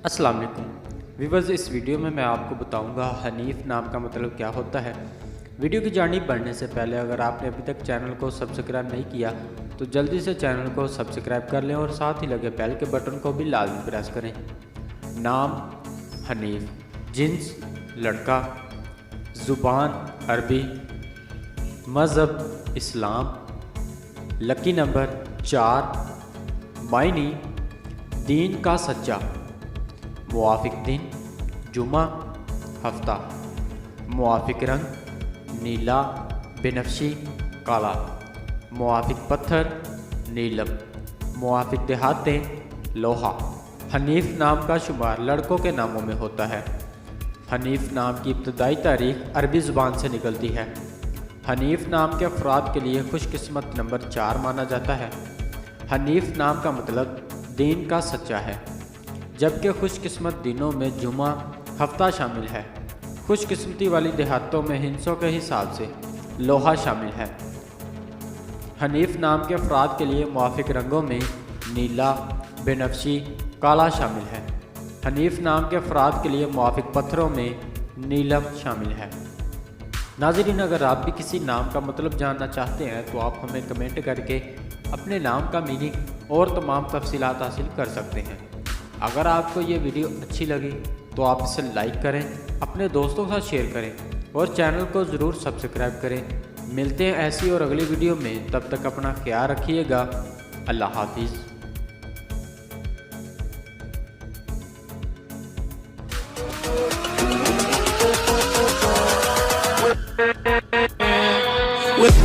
السلام علیکم ویورز، اس ویڈیو میں آپ کو بتاؤں گا حنیف نام کا مطلب کیا ہوتا ہے۔ ویڈیو کی جانب بڑھنے سے پہلے اگر آپ نے ابھی تک چینل کو سبسکرائب نہیں کیا تو جلدی سے چینل کو سبسکرائب کر لیں اور ساتھ ہی لگے بیل کے بٹن کو بھی لازمی پریس کریں۔ نام حنیف، جنس لڑکا، زبان عربی، مذہب اسلام، لکی نمبر 4، معنی دین کا سچا، موافق دن جمعہ ہفتہ، موافق رنگ نیلا بنفشی کالا، موافق پتھر نیلم، موافق دہاتیں لوہا۔ حنیف نام کا شمار لڑکوں کے ناموں میں ہوتا ہے۔ حنیف نام کی ابتدائی تاریخ عربی زبان سے نکلتی ہے۔ حنیف نام کے افراد کے لیے خوش قسمت نمبر 4 مانا جاتا ہے۔ حنیف نام کا مطلب دین کا سچا ہے، جبکہ خوش قسمت دنوں میں جمعہ ہفتہ شامل ہے۔ خوش قسمتی والی دیہاتوں میں ہندسوں کے حساب سے لوہا شامل ہے۔ حنیف نام کے افراد کے لیے موافق رنگوں میں نیلا بنفشی کالا شامل ہے۔ حنیف نام کے افراد کے لیے موافق پتھروں میں نیلم شامل ہے۔ ناظرین، اگر آپ بھی کسی نام کا مطلب جاننا چاہتے ہیں تو آپ ہمیں کمنٹ کر کے اپنے نام کا میننگ اور تمام تفصیلات حاصل کر سکتے ہیں۔ اگر آپ کو یہ ویڈیو اچھی لگی تو آپ اسے لائک کریں، اپنے دوستوں کے ساتھ شیئر کریں اور چینل کو ضرور سبسکرائب کریں۔ ملتے ہیں ایسی اور اگلی ویڈیو میں، تب تک اپنا خیال رکھیے گا۔ اللہ حافظ۔ with